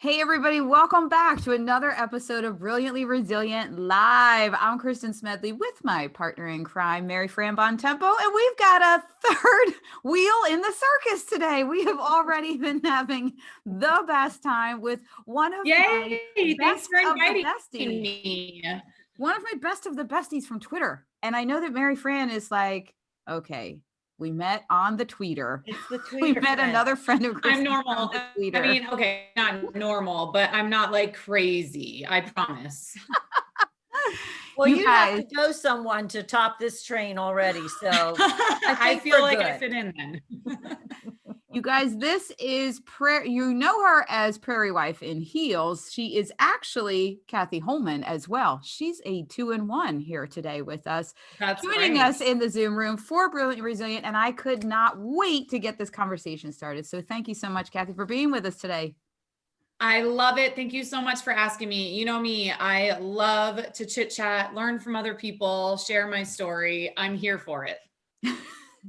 Hey, everybody, welcome back to another episode of Brilliantly Resilient Live. I'm Kristen Smedley with my partner in crime, Mary Fran Bontempo, and we've got a third wheel in the circus today. We have already been having the best time with one of my Thanks best for of the inviting besties. me. One of my best of the besties from Twitter. And I know that Mary Fran is like, okay, we met on the tweeter. It's the tweeter. We met another friend of Kristen. I'm normal. I mean, okay, not normal, but I'm not like crazy. I promise. Well, you have to know someone to top this train already. So I feel like I fit in then. You guys, this is you know her as Prairie Wife in Heels. She is actually Cathy Holman as well. She's a 2-in-1 here today with us. That's joining right. us in the Zoom room for Brilliant Resilient. And I could not wait to get this conversation started. So thank you so much, Cathy, for being with us today. I love it. Thank you so much for asking me. You know me, I love to chit chat, learn from other people, share my story. I'm here for it.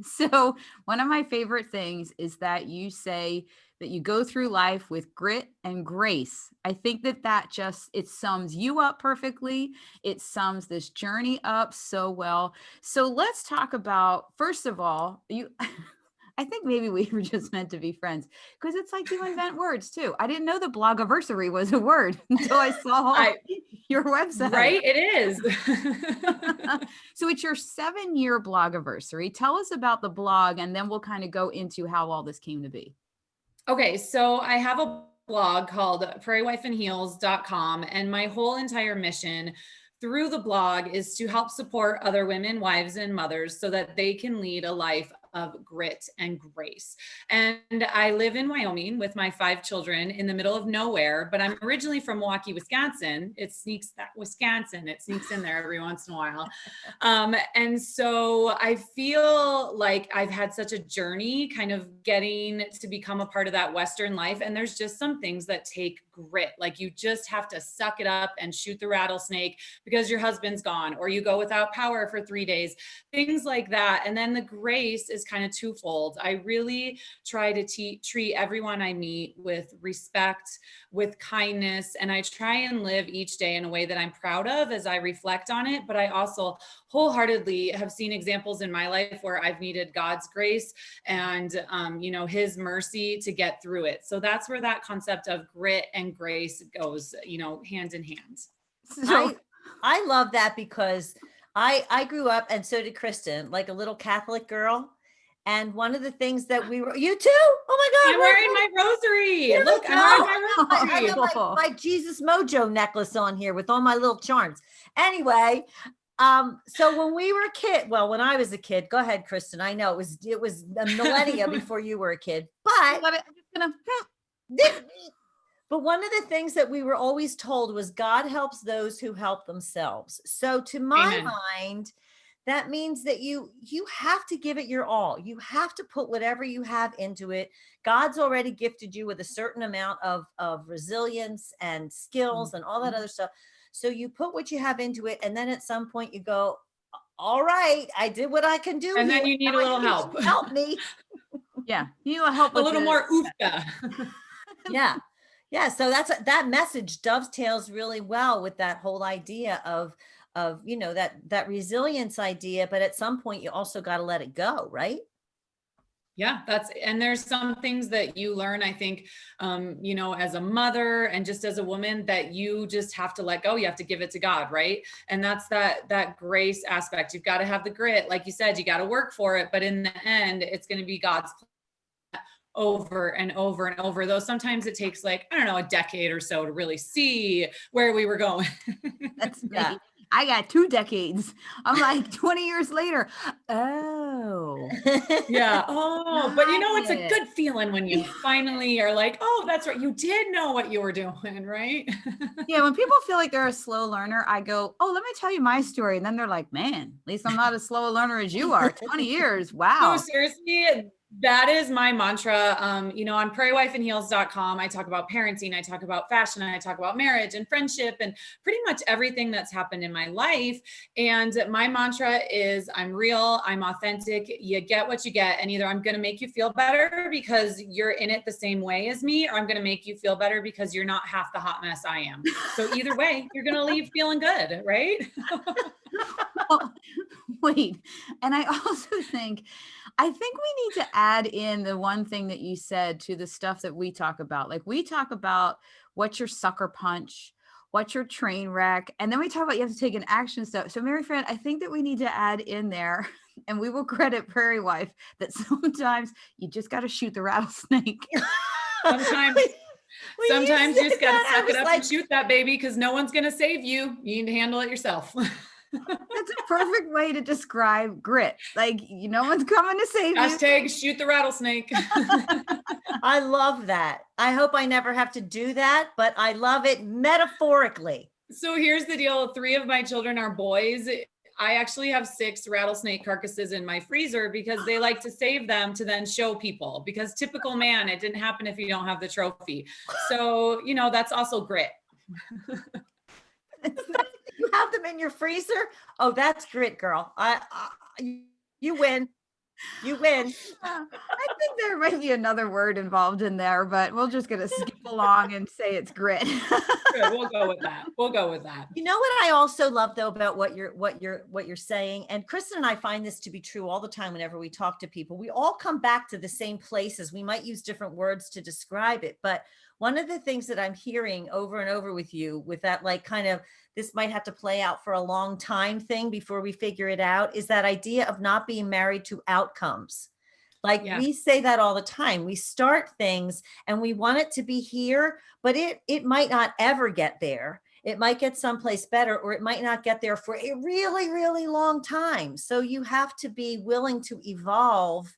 So one of my favorite things is that you say that you go through life with grit and grace. I think that just, it sums you up perfectly. It sums this journey up so well. So let's talk about, first of all, I think maybe we were just meant to be friends because it's like you invent words too. I didn't know the blogiversary was a word until I saw your website. Right, it is. So it's your 7-year blogiversary. Tell us about the blog and then we'll kind of go into how all this came to be. Okay, so I have a blog called prairiewifeandheels.com, and my whole entire mission through the blog is to help support other women, wives, and mothers so that they can lead a life of grit and grace. And I live in Wyoming with my 5 children in the middle of nowhere, but I'm originally from Milwaukee, Wisconsin. It sneaks in there every once in a while. And so I feel like I've had such a journey kind of getting to become a part of that Western life. And there's just some things that take grit. Like you just have to suck it up and shoot the rattlesnake because your husband's gone, or you go without power for 3 days, things like that. And then the grace is kind of twofold. I really try to treat everyone I meet with respect, with kindness, and I try and live each day in a way that I'm proud of as I reflect on it. But I also wholeheartedly have seen examples in my life where I've needed God's grace and, his mercy to get through it. So that's where that concept of grit and grace goes, hand in hand. So I love that because I grew up, and so did Kristen, like a little Catholic girl. And one of the things that you too? Oh my God. I'm wearing my rosary. Look, I'm wearing my rosary. I got my Jesus Mojo necklace on here with all my little charms. Anyway, so when we were when I was a kid, go ahead, Kristen. I know it was a millennia before you were a kid, but but one of the things that we were always told was God helps those who help themselves. So to my mind, that means that you have to give it your all. You have to put whatever you have into it. God's already gifted you with a certain amount of resilience and skills and all that other stuff. So you put what you have into it. And then at some point you go, all right, I did what I can do. And then you need a little help. Help me. Yeah. You need a little help. A little more oofta. Yeah. Yeah. So that message dovetails really well with that whole idea of that resilience idea, but at some point you also got to let it go, right? Yeah, and there's some things that you learn, I think, as a mother and just as a woman that you just have to let go. You have to give it to God, right? And that's that grace aspect. You've got to have the grit. Like you said, you got to work for it, but in the end, it's going to be God's plan over and over and over, though sometimes it takes a decade or so to really see where we were going. That's me. I got 2 decades. I'm like 20 years later. Oh. Yeah. Oh, but it's a good feeling when you finally are like, oh, that's right. You did know what you were doing, right? Yeah. When people feel like they're a slow learner, I go, oh, let me tell you my story. And then they're like, man, at least I'm not as slow a learner as you are. 20 years. Wow. No, seriously. That is my mantra. On prairiewifeandheels.com, I talk about parenting, I talk about fashion, I talk about marriage and friendship and pretty much everything that's happened in my life. And my mantra is I'm real, I'm authentic, you get what you get. And either I'm going to make you feel better because you're in it the same way as me, or I'm going to make you feel better because you're not half the hot mess I am. So either way, you're going to leave feeling good, right? Well, wait. And I also think we need to add in the one thing that you said to the stuff that we talk about. Like we talk about what's your sucker punch, what's your train wreck, and then we talk about you have to take an action step. So Mary Fran, I think that we need to add in there, and we will credit Prairie Wife, that sometimes you just got to shoot the rattlesnake. Sometimes Sometimes you just got to suck it up and shoot that baby because no one's going to save you. You need to handle it yourself. That's a perfect way to describe grit. Like, no one's coming to save you. Hashtag shoot the rattlesnake. I love that. I hope I never have to do that, but I love it metaphorically. So here's the deal. 3 of my children are boys. I actually have 6 rattlesnake carcasses in my freezer because they like to save them to then show people, because typical man, it didn't happen if you don't have the trophy. So, that's also grit. You have them in your freezer? Oh, that's grit, girl. You win. You win. I think there might be another word involved in there, but we're just going to skip along and say it's grit. Good, we'll go with that. You know what I also love though about what you're saying, and Kristen and I find this to be true all the time whenever we talk to people. We all come back to the same places. We might use different words to describe it, but one of the things that I'm hearing over and over with you, with that like kind of this might have to play out for a long time thing before we figure it out, is that idea of not being married to outcomes. Like we say that all the time. We start things and we want it to be here, but it might not ever get there. It might get someplace better, or it might not get there for a really, really long time. So you have to be willing to evolve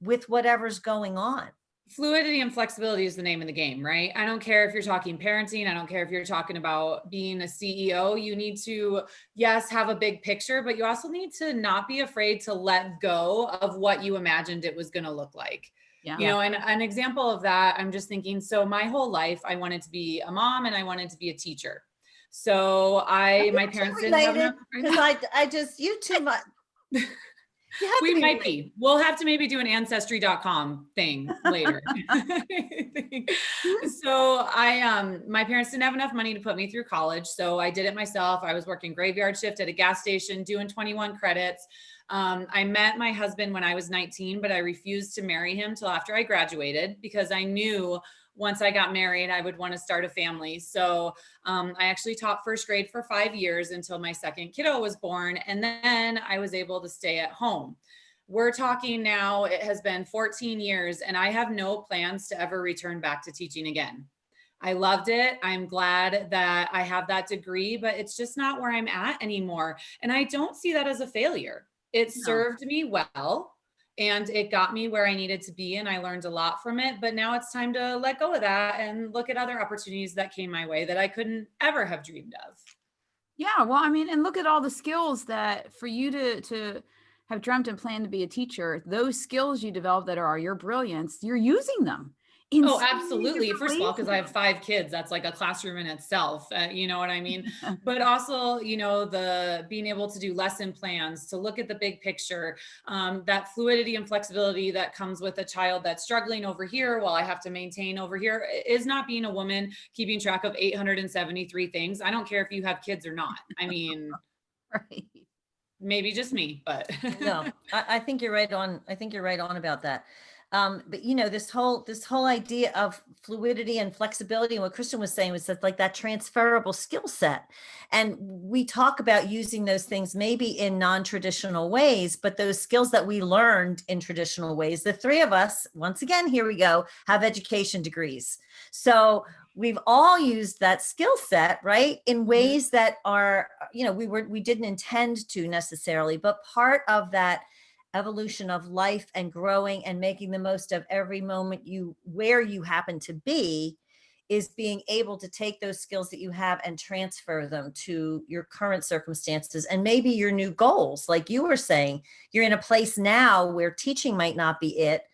with whatever's going on. Fluidity and flexibility is the name of the game, right? I don't care if you're talking parenting. I don't care if you're talking about being a CEO. You need to, yes, have a big picture, but you also need to not be afraid to let go of what you imagined it was going to look like. Yeah. And an example of that, I'm just thinking, so my whole life, I wanted to be a mom and I wanted to be a teacher. So my parents didn't have enough. Because you too much. We might be. We'll have to maybe do an ancestry.com thing later. So my parents didn't have enough money to put me through college. So I did it myself. I was working graveyard shift at a gas station, doing 21 credits. I met my husband when I was 19, but I refused to marry him till after I graduated because I knew once I got married, I would want to start a family. So I actually taught first grade for 5 years until my second kiddo was born. And then I was able to stay at home. We're talking now, it has been 14 years and I have no plans to ever return back to teaching again. I loved it. I'm glad that I have that degree, but it's just not where I'm at anymore. And I don't see that as a failure. It served me well. And it got me where I needed to be. And I learned a lot from it. But now it's time to let go of that and look at other opportunities that came my way that I couldn't ever have dreamed of. Yeah. Well, I mean, and look at all the skills that for you to have dreamt and planned to be a teacher, those skills you developed that are your brilliance, you're using them. Oh, absolutely. First of all, because I have 5 kids, that's like a classroom in itself. You know what I mean? But also, the being able to do lesson plans, to look at the big picture, that fluidity and flexibility that comes with a child that's struggling over here while I have to maintain over here is not being a woman keeping track of 873 things. I don't care if you have kids or not. I mean, right. Maybe just me, but no, I think you're right on. I think you're right on about that. But this whole idea of fluidity and flexibility, and what Kristen was saying was that like that transferable skill set. And we talk about using those things maybe in non-traditional ways, but those skills that we learned in traditional ways, the 3 of us, once again, here we go, have education degrees. So we've all used that skill set, right, in ways that are, we didn't intend to necessarily, but part of that evolution of life and growing and making the most of every moment where you happen to be is being able to take those skills that you have and transfer them to your current circumstances and maybe your new goals. Like you were saying, you're in a place now where teaching might not be it,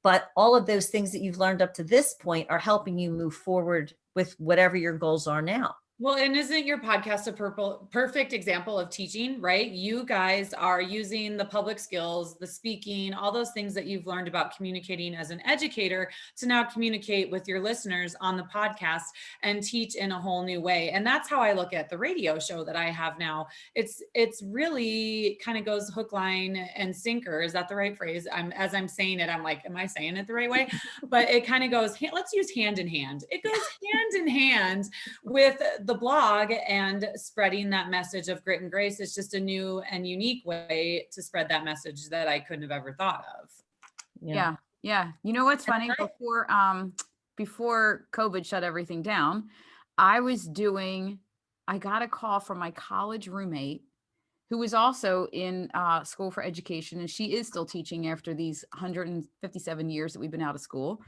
but all of those things that you've learned up to this point are helping you move forward with whatever your goals are now. Well, and isn't your podcast a perfect example of teaching, right? You guys are using the public skills, the speaking, all those things that you've learned about communicating as an educator to now communicate with your listeners on the podcast and teach in a whole new way. And that's how I look at the radio show that I have now. It's really kind of goes hook, line, and sinker. Is that the right phrase? As I'm saying it, I'm like, am I saying it the right way? But it kind of goes, let's use hand in hand. It goes hand in hand with the blog and spreading that message of grit and grace. Is just a new and unique way to spread that message that I couldn't have ever thought of. Yeah. You know what's funny? Before COVID shut everything down, I got a call from my college roommate who was also in school for education, and she is still teaching after these 157 years that we've been out of school.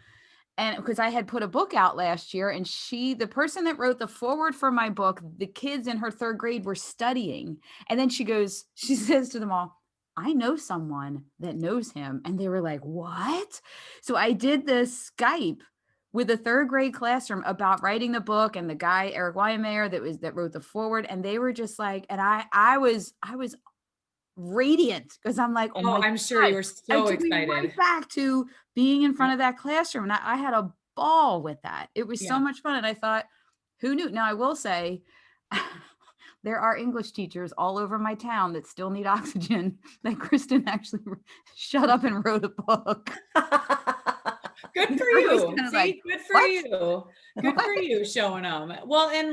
And because I had put a book out last year, and the person that wrote the foreword for my book, the kids in her third grade were studying. And then she says to them all, I know someone that knows him. And they were like, what? So I did this Skype with a third grade classroom about writing the book, and the guy, Eric Weimeyer, that wrote the foreword. And they were just like, and I was radiant, because I'm like, oh my I'm sure God, you were so excited. Right back to being in front of that classroom. And I had a ball with that. It was so much fun. And I thought, who knew? Now I will say, there are English teachers all over my town that still need oxygen, that Kristen actually shut up and wrote a book. Good for you. See, good for you. Good for you showing them. Well, and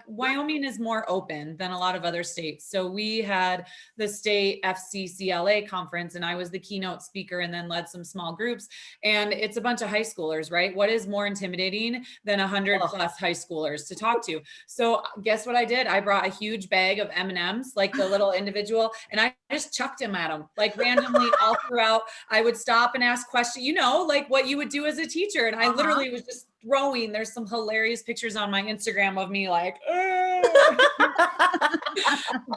Wyoming is more open than a lot of other states. So we had the state FCCLA conference, and I was the keynote speaker and then led some small groups. And it's a bunch of high schoolers, right? What is more intimidating than 100 plus high schoolers to talk to? So guess what I did? I brought a huge bag of M&Ms, like the little individual, and I just chucked them at them, like randomly all throughout. I would stop and ask questions, like what you would do as a teacher. And I literally was just throwing. There's some hilarious pictures on my Instagram of me like,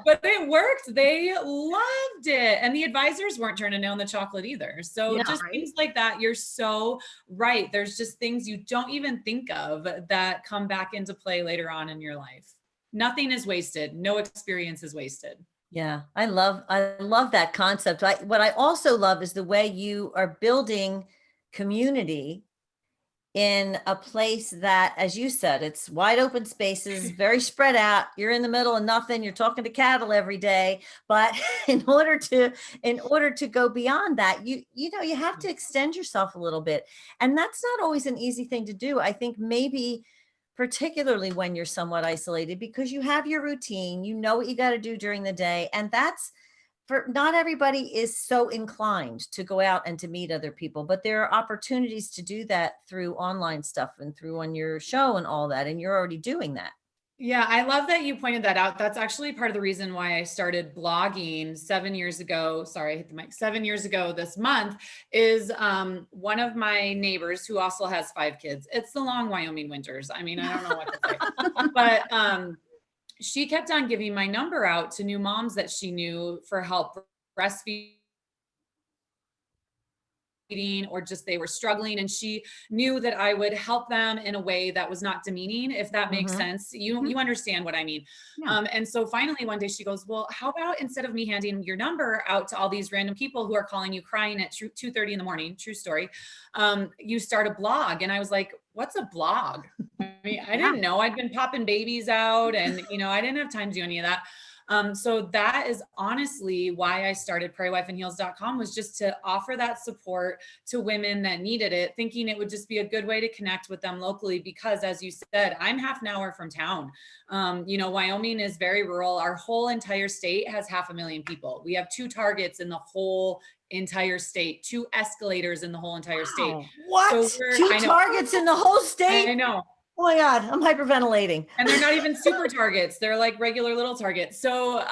but it worked. They loved it. And the advisors weren't turning down the chocolate either. So things like that. You're so right. There's just things you don't even think of that come back into play later on in your life. Nothing is wasted. No experience is wasted. Yeah, I love that concept. What I also love is the way you are building community in a place that, as you said, it's wide open spaces, very spread out. You're in the middle of nothing. You're talking to cattle every day. But in order to go beyond that, you have to extend yourself a little bit. And that's not always an easy thing to do. I think maybe particularly when you're somewhat isolated, because you have your routine, you know what you got to do during the day. And that's for not everybody is so inclined to go out and to meet other people, but there are opportunities to do that through online stuff and through on your show and all that. And you're already doing that. Yeah, I love that you pointed that out. That's actually part of the reason why I started blogging 7 years ago. Sorry, I hit the mic. 7 years ago this month is one of my neighbors who also has 5 kids. It's the long Wyoming winters. I mean, I don't know what to say, but she kept on giving my number out to new moms that she knew for help breastfeeding, or just they were struggling, and she knew that I would help them in a way that was not demeaning, if that makes sense. You understand what I mean. And so finally one day she goes, well, how about instead of me handing your number out to all these random people who are calling you crying at 2:30 in the morning, true story, you start a blog. And I was like, what's a blog? I mean, I didn't know. I'd been popping babies out, and I didn't have time to do any of that. So that is honestly why I started prairiewifeandheels.com, was just to offer that support to women that needed it, thinking it would just be a good way to connect with them locally. Because as you said, I'm half an hour from town. Wyoming is very rural. Our whole entire state has 500,000 people. We have 2 Targets in the whole entire state, 2 escalators in the whole entire state. What? So 2 Targets in the whole state? I know. Oh my God, I'm hyperventilating. And they're not even super targets. They're like regular little targets. So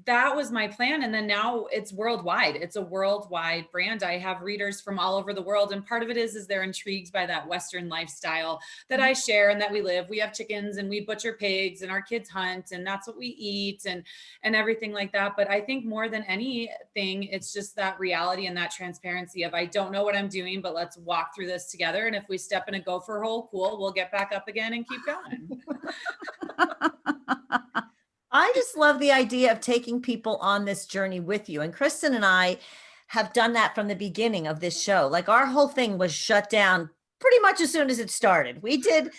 that was my plan. And then now it's worldwide. It's a worldwide brand. I have readers from all over the world. And part of it is they're intrigued by that Western lifestyle that I share and that we live. We have chickens and we butcher pigs and our kids hunt and that's what we eat and everything like that. But I think more than anything, it's just that reality and that transparency of, I don't know what I'm doing, but let's walk through this together. And if we step in a gopher hole, cool, we'll get back up again and keep going. I just love the idea of taking people on this journey with you. And Kristen and I have done that from the beginning of this show. Like our whole thing was shut down pretty much as soon as it started. We did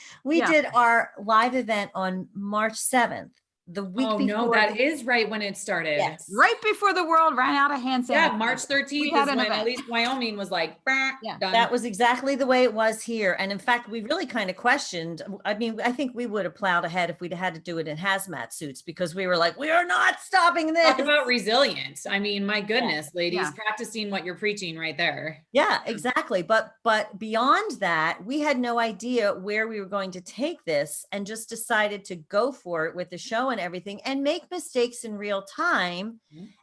our live event on March 7th, the week Oh before. no, that is right when it started. Yes. Right before the world ran out of hand sanitizer. Yeah, March 13th is when at least Wyoming was like, done. That was exactly the way it was here. And in fact, we really kind of questioned. I mean, I think we would have plowed ahead if we'd had to do it in hazmat suits because we were like, we are not stopping this. Talk about resilience. I mean, my goodness, ladies, practicing what you're preaching right there. Yeah, exactly. But beyond that, we had no idea where we were going to take this and just decided to go for it with the show and everything and make mistakes in real time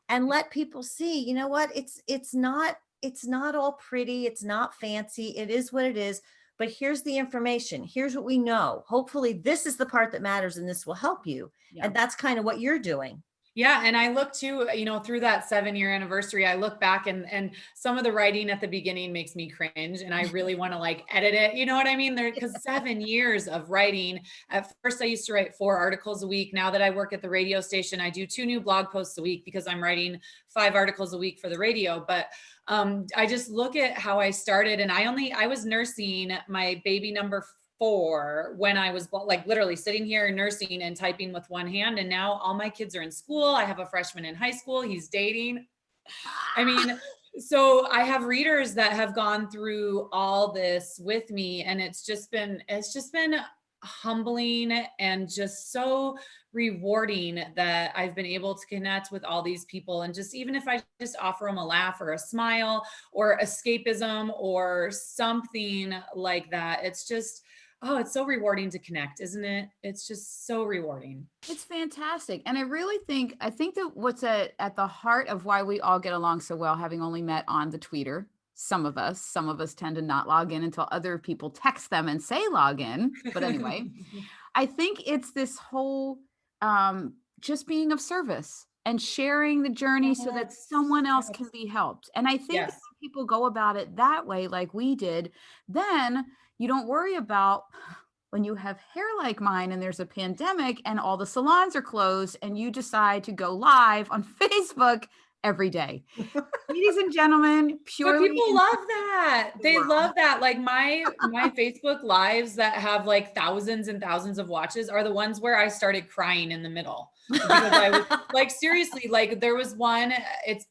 and let people see, you know what, it's not all pretty, it's not fancy, it is what it is, but here's the information, here's what we know, hopefully this is the part that matters and this will help you. And that's kind of what you're doing. Yeah. And I look to, through that 7-year anniversary, I look back and some of the writing at the beginning makes me cringe and I really want to like edit it. You know what I mean? Because 7 years of writing. At first I used to write 4 articles a week. Now that I work at the radio station, I do 2 new blog posts a week because I'm writing 5 articles a week for the radio. But I just look at how I started and I was nursing my baby number 4 when I was like literally sitting here nursing and typing with one hand. And now all my kids are in school. I have a freshman in high school. He's dating. I mean, so I have readers that have gone through all this with me. And it's just been humbling and just so rewarding that I've been able to connect with all these people. And just, even if I just offer them a laugh or a smile or escapism or something like that, it's just, oh, it's so rewarding to connect, isn't it? It's just so rewarding. It's fantastic. And I think that what's at the heart of why we all get along so well, having only met on the Tweeter, some of us tend to not log in until other people text them and say log in. But anyway, I think it's this whole just being of service and sharing the journey so that someone else can be helped. And I think that when people go about it that way, like we did, then you don't worry about when you have hair like mine and there's a pandemic and all the salons are closed and you decide to go live on Facebook every day. Ladies and gentlemen, purely. But people love that. They love that. Like my Facebook lives that have like thousands and thousands of watches are the ones where I started crying in the middle. Because I was like, seriously, like there was one,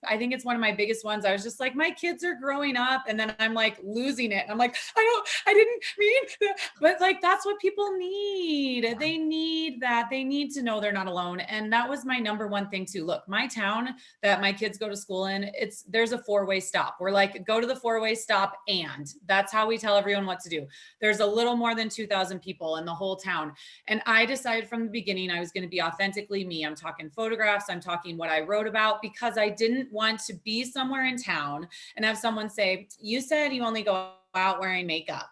I think it's one of my biggest ones. I was just like, my kids are growing up and then I'm like losing it. I'm like, I didn't mean that. But like, that's what people need. They need that. They need to know they're not alone. And that was my number one thing too. Look, my town that my kids go to school in, there's a 4-way stop. We're like, go to the 4-way stop. And that's how we tell everyone what to do. There's a little more than 2,000 people in the whole town. And I decided from the beginning, I was going to be authentically me. I'm talking photographs. I'm talking what I wrote about because I didn't want to be somewhere in town and have someone say, you said you only go out wearing makeup.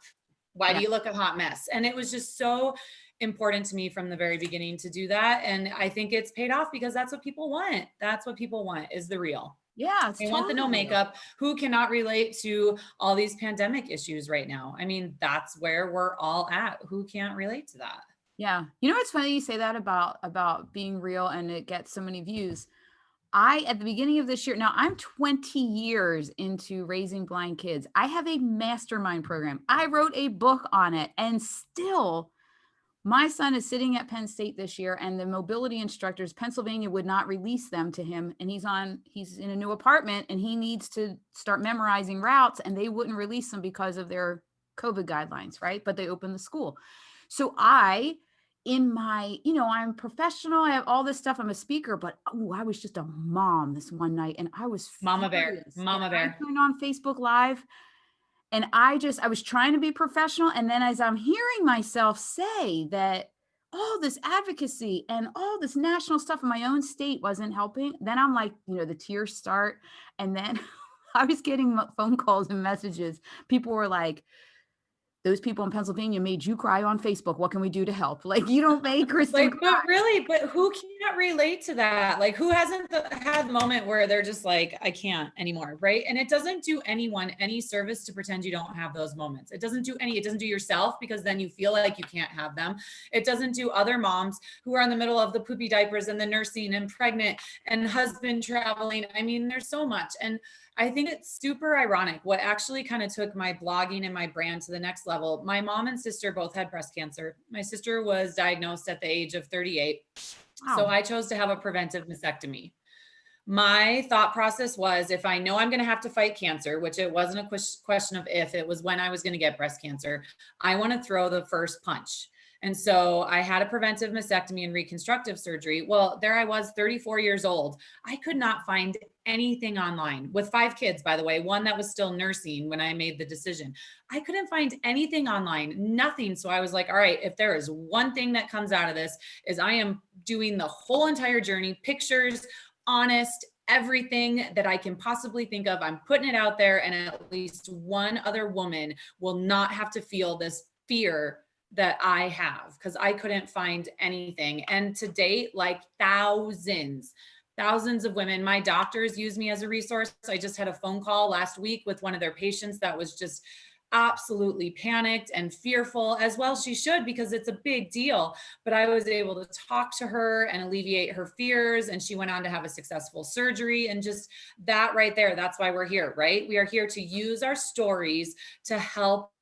Why do you look a hot mess? And it was just so important to me from the very beginning to do that. And I think it's paid off because that's what people want. That's what people want is the real. Yeah. They want the no makeup. Who cannot relate to all these pandemic issues right now? I mean, that's where we're all at. Who can't relate to that? Yeah. You know, it's funny you say that about being real and it gets so many views. At the beginning of this year, now I'm 20 years into raising blind kids. I have a mastermind program. I wrote a book on it and still my son is sitting at Penn State this year and the mobility instructors, Pennsylvania would not release them to him. And he's in a new apartment and he needs to start memorizing routes and they wouldn't release him because of their COVID guidelines, right? But they opened the school. So I'm professional. I have all this stuff. I'm a speaker, but I was just a mom this one night and I was Mama bear. I turned on Facebook Live And I was trying to be professional. And then as I'm hearing myself say that all this advocacy and all this national stuff in my own state wasn't helping, then I'm like, the tears start. And then I was getting phone calls and messages. People were like, those people in Pennsylvania made you cry on Facebook. What can we do to help? Like, you don't make Kristen Like, but really, but who can't relate to that? Like, who hasn't had the moment where they're just like, I can't anymore, right? And it doesn't do anyone any service to pretend you don't have those moments. It doesn't do yourself, because then you feel like you can't have them. It doesn't do other moms who are in the middle of the poopy diapers and the nursing and pregnant and husband traveling. I mean, there's so much. And I think it's super ironic. What actually kind of took my blogging and my brand to the next level. My mom and sister both had breast cancer. My sister was diagnosed at the age of 38. Wow. So I chose to have a preventive mastectomy. My thought process was, if I know I'm going to have to fight cancer, which it wasn't a question of if, it was when I was going to get breast cancer, I want to throw the first punch. And so I had a preventive mastectomy and reconstructive surgery. Well, there I was, 34 years old. I could not find anything online, with 5 kids, by the way, one that was still nursing when I made the decision. I couldn't find anything online, nothing. So I was like, all right, if there is one thing that comes out of this, is I am doing the whole entire journey, pictures, honest, everything that I can possibly think of. I'm putting it out there, and at least one other woman will not have to feel this fear that I have, because I couldn't find anything. And to date, like thousands of women, my doctors use me as a resource. I just had a phone call last week with one of their patients that was just absolutely panicked and fearful, as well she should, because it's a big deal. But I was able to talk to her and alleviate her fears, and she went on to have a successful surgery. And just that right there, that's why we're here, right? We are here to use our stories to help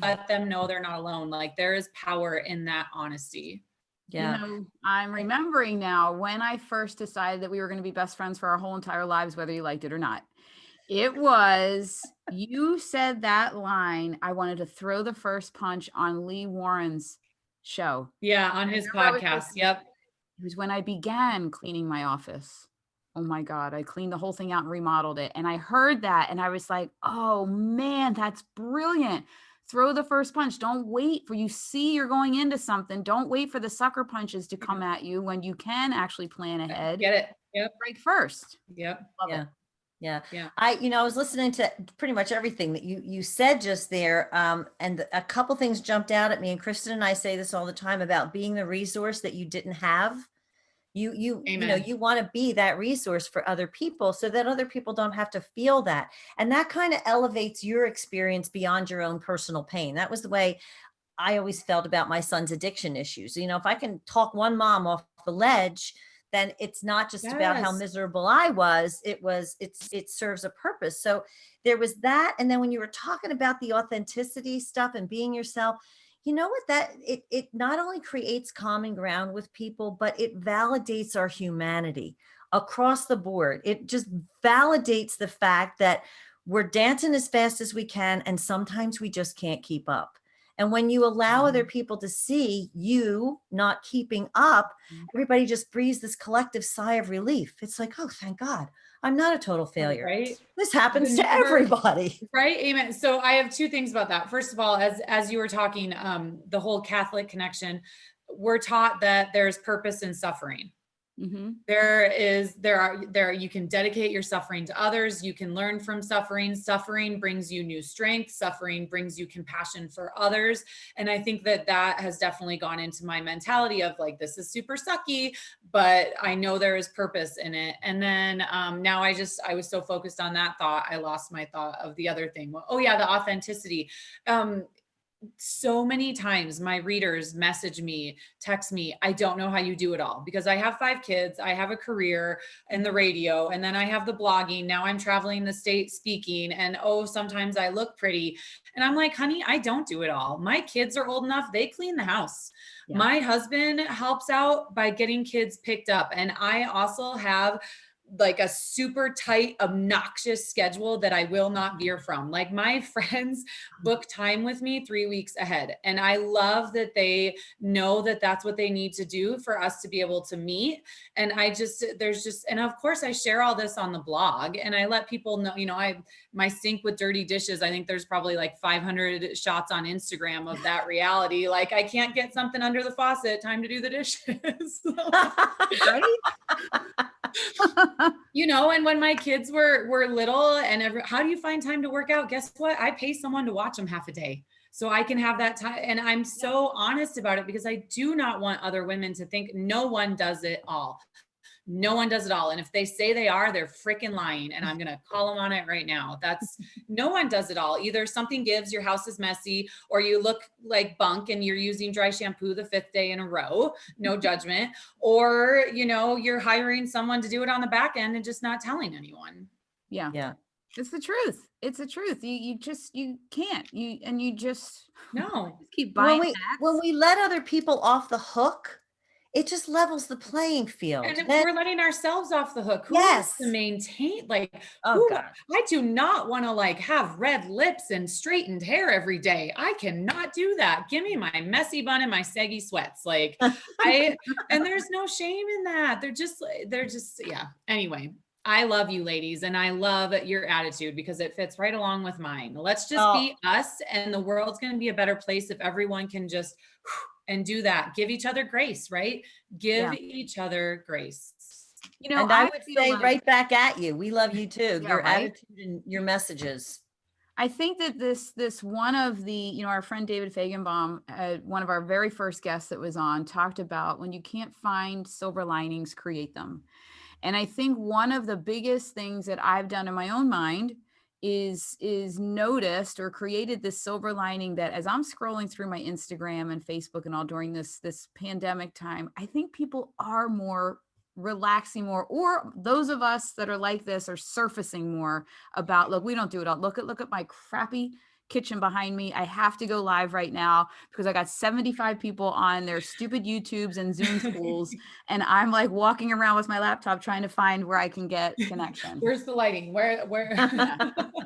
let them know they're not alone. Like, there is power in that honesty. Yeah. I'm remembering now when I first decided that we were going to be best friends for our whole entire lives, whether you liked it or not. It was, you said that line, I wanted to throw the first punch on Lee Warren's show. Yeah, on his podcast. Yep. It was when I began cleaning my office. Oh my God, I cleaned the whole thing out and remodeled it. And I heard that and I was like, oh man, that's brilliant. Throw the first punch. Don't wait for, you see you're going into something. Don't wait for the sucker punches to come at you when you can actually plan ahead. Get it. Yep. Break first. Yep. Love Yeah. it. Yeah. I was listening to pretty much everything that you said just there. And a couple things jumped out at me, and Kristen and I say this all the time about being the resource that you didn't have. You want to be that resource for other people so that other people don't have to feel that. And that kind of elevates your experience beyond your own personal pain. That was the way I always felt about my son's addiction issues. If I can talk one mom off the ledge, then it's not just about how miserable I was. It serves a purpose. So there was that. And then when you were talking about the authenticity stuff and being yourself, you know what, that it not only creates common ground with people, but it validates our humanity across the board. It just validates the fact that we're dancing as fast as we can, and sometimes we just can't keep up. And when you allow other people to see you not keeping up, everybody just breathes this collective sigh of relief. It's like, oh, thank God, I'm not a total failure. Right? This happens to everybody. Right. Amen. So I have 2 things about that. First of all, as you were talking, the whole Catholic connection, we're taught that there's purpose in suffering. Mm-hmm. You can dedicate your suffering to others. You can learn from suffering. Suffering brings you new strength. Suffering brings you compassion for others. And I think that has definitely gone into my mentality of like, this is super sucky, but I know there is purpose in it. And then now I was so focused on that thought, I lost my thought of the other thing. Oh yeah, the authenticity. So many times my readers message me, text me, I don't know how you do it all, because I have 5 kids, I have a career in the radio, and then I have the blogging. Now I'm traveling the state speaking, and sometimes I look pretty. And I'm like, honey, I don't do it all. My kids are old enough, they clean the house. My husband helps out by getting kids picked up. And I also have like a super tight, obnoxious schedule that I will not veer from. Like my friends book time with me 3 weeks ahead. And I love that they know that that's what they need to do for us to be able to meet. And and of course I share all this on the blog and I let people know, my sink with dirty dishes. I think there's probably like 500 shots on Instagram of that reality. Like I can't get something under the faucet, time to do the dishes. Right? And when my kids were little and how do you find time to work out? Guess what? I pay someone to watch them half a day so I can have that time. And I'm so honest about it because I do not want other women to think no one does it all. No one does it all. And if they say they are, they're freaking lying. And I'm going to call them on it right now. No one does it all. Either something gives, your house is messy, or you look like bunk and you're using dry shampoo the 5th day in a row, no judgment. Or, you're hiring someone to do it on the back end and just not telling anyone. Yeah. Yeah. It's the truth. It's the truth. You can't, No. just keep buying when we let other people off the hook, it just levels the playing field. And we're letting ourselves off the hook. Who wants to maintain God. I do not want to have red lips and straightened hair every day. I cannot do that. Give me my messy bun and my saggy sweats. And there's no shame in that. They're just, yeah. Anyway, I love you ladies. And I love your attitude because it fits right along with mine. Let's just be us and the world's going to be a better place if everyone can just and do that. Give each other grace, right? Give each other grace. And I would say right back at you. We love you too. Your attitude and your messages. I think that this one of the, our friend David Fagenbaum, one of our very first guests that was on, talked about when you can't find silver linings, create them. And I think one of the biggest things that I've done in my own mind is noticed or created this silver lining that as I'm scrolling through my Instagram and Facebook and all during this pandemic time, I think people are more relaxing more, or those of us that are like this are surfacing more about, look, we don't do it all. Look at my crappy kitchen behind me. I have to go live right now because I got 75 people on their stupid YouTubes and Zoom schools. And I'm walking around with my laptop trying to find where I can get connection. Where's the lighting? Where?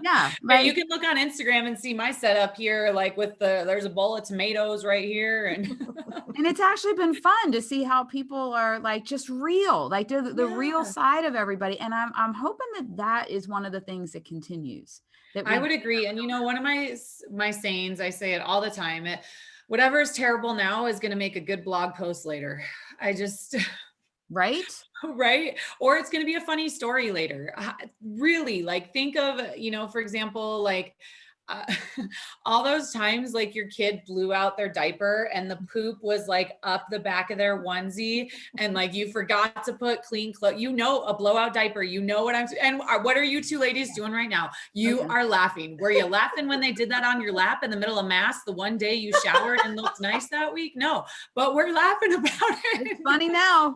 Yeah. Right. You can look on Instagram and see my setup here, there's a bowl of tomatoes right here. And it's actually been fun to see how people are just real, the real side of everybody. And I'm hoping that is one of the things that continues. I would agree. And one of my sayings, I say it all the time, whatever is terrible now is going to make a good blog post later. Right. Right. Or it's going to be a funny story later. Really, think of, for example, all those times your kid blew out their diaper and the poop was up the back of their onesie and you forgot to put clean clothes, a blowout diaper, what and what are you two ladies doing right now? You are laughing. Were you laughing when they did that on your lap in the middle of mass the one day you showered and looked nice that week? No, but we're laughing about it. It's funny now.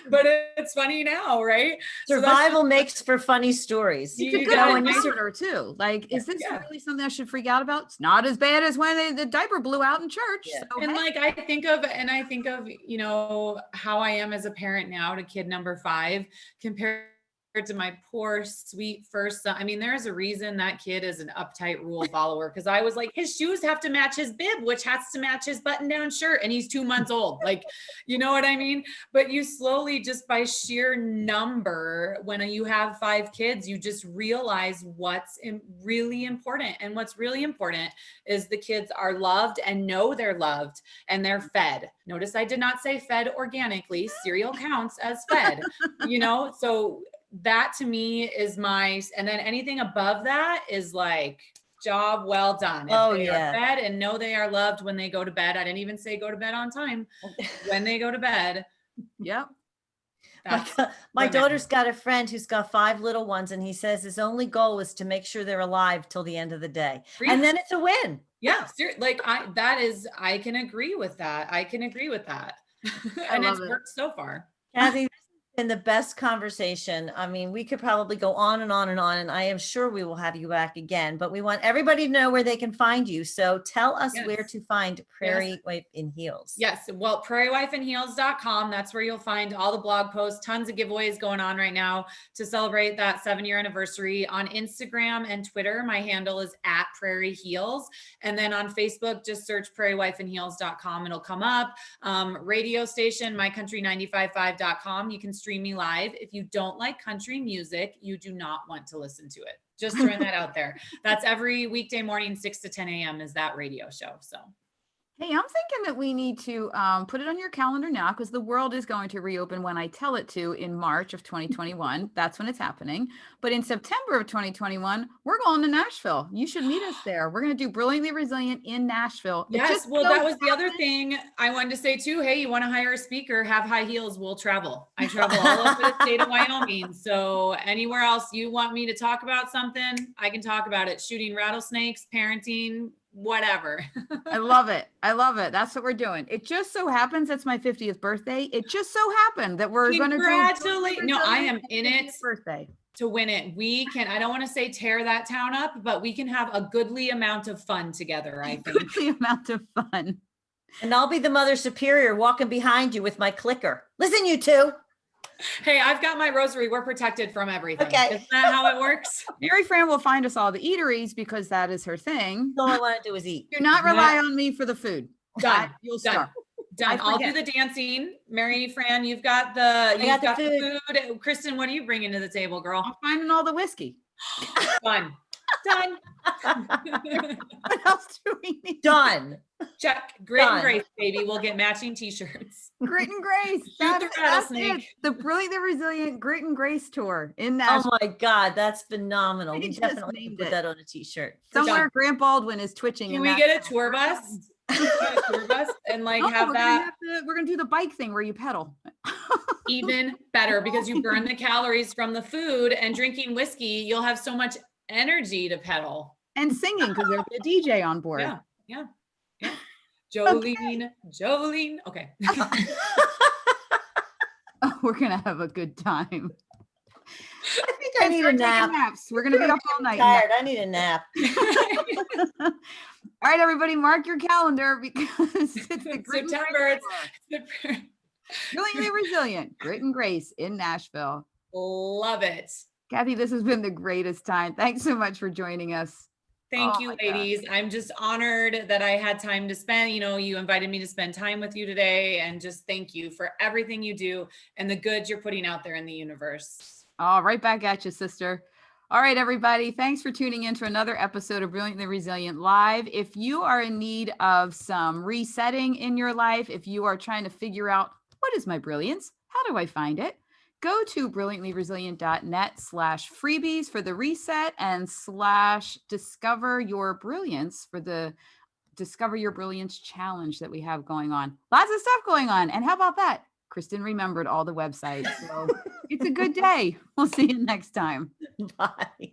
But it's funny now, right? Survival makes for funny stories. It's a good reminder too. Is this really something I should freak out about? It's not as bad as when the diaper blew out in church. Yeah. So, and I think of how I am as a parent now to kid number 5 compared to my poor sweet first son. I mean, there's a reason that kid is an uptight rule follower because I was his shoes have to match his bib, which has to match his button down shirt, and he's 2 months old. You know what I mean? But you slowly, just by sheer number, when you have 5 kids, you just realize what's really important. And what's really important is the kids are loved and know they're loved and they're fed. Notice I did not say fed organically. Cereal counts as fed, so that to me is and then anything above that is job well done. If they are fed and know they are loved when they go to bed. I didn't even say go to bed on time. When they go to bed. Yep. My daughter's got a friend who's got 5 little ones, and he says his only goal is to make sure they're alive till the end of the day. And then it's a win. Yeah. I can agree with that. And it's worked so far. Cathy, And the best conversation. I mean, we could probably go on and on and on, and I am sure we will have you back again, but we want everybody to know where they can find you. So tell us where Yes. to find Prairie Wife in Heels. Yes. Well, prairiewifeandheels.com. That's where you'll find all the blog posts, tons of giveaways going on right now to celebrate that 7-year anniversary. On Instagram and Twitter, my handle is at Prairie Heels. And then on Facebook, just search prairiewifeandheels.com. It'll come up. Radio station, mycountry955.com. You can stream me live. If you don't like country music, you do not want to listen to it. Just throwing that out there. That's every weekday morning, 6 to 10 a.m. is that radio show. So. Hey, I'm thinking that we need to put it on your calendar now, because the world is going to reopen when I tell it to in March of 2021. That's when it's happening. But in September of 2021, we're going to Nashville. You should meet us there. We're going to do Brilliantly Resilient in Nashville. Yes. Well, that was the other thing I wanted to say too. Hey, you want to hire a speaker, have high heels, we'll travel. I travel all over the state of Wyoming. So anywhere else you want me to talk about something, I can talk about it. Shooting rattlesnakes, parenting, whatever. I love it. I love it. That's what we're doing. It just so happens it's my 50th birthday. It just so happened that we're going to do. Congratulations. No, I am in it birthday to win it. We can, I don't want to say tear that town up, but we can have a goodly amount of fun together, I think. Goodly amount of fun. And I'll be the Mother Superior walking behind you with my clicker. Listen, you two. Hey, I've got my rosary. We're protected from everything. Okay. Isn't that how it works? Mary Fran will find us all the eateries because that is her thing. All I want to do is eat. Do not rely on me for the food. Done. You'll Done. start. Done. I'll do the dancing. Mary Fran, you've got the food. Kristen, what are you bringing to the table, girl? I'm finding all the whiskey. Done. Done. What else do we need? Done. Check. Grit Done. and Grace, baby. We'll get matching t-shirts. Grit and Grace. Shoot the That's rattlesnake. it. The Brilliantly Resilient Grit and Grace tour in Nashville. Oh my God, that's phenomenal. We We just definitely named put it. that on a t-shirt. Somewhere Grant Baldwin is twitching. Can in we that get a tour. tour bus? Can we get a tour bus and like No, have we're that we're gonna do the bike thing where you pedal. even better because you burn the calories from the food, and drinking whiskey, you'll have so much energy to pedal. And singing because there'll be a DJ on board. Yeah. Jolene, Jolene. Okay. Oh, we're gonna have a good time. I think I need a nap. Naps. We're gonna be up all night. Tired. I need a nap. All right, everybody, mark your calendar because it's the Grit and September. Grace tour. It's Brilliantly Resilient, Grit and Grace in Nashville. love it. Cathy, this has been the greatest time. Thanks so much for joining us. Thank Oh you, my ladies. I'm just honored that I had time to spend, you invited me to spend time with you today, and just thank you for everything you do and the good you're putting out there in the universe. All right, back at you, sister. All right, everybody. Thanks for tuning in to another episode of Brilliantly Resilient Live. If you are in need of some resetting in your life, if you are trying to figure out what is my brilliance, how do I find it? Go to brilliantlyresilient.net/freebies for the reset and /discover your brilliance for the Discover Your Brilliance challenge that we have going on. Lots of stuff going on. And how about that? Kristen remembered all the websites. So it's a good day. We'll see you next time. Bye.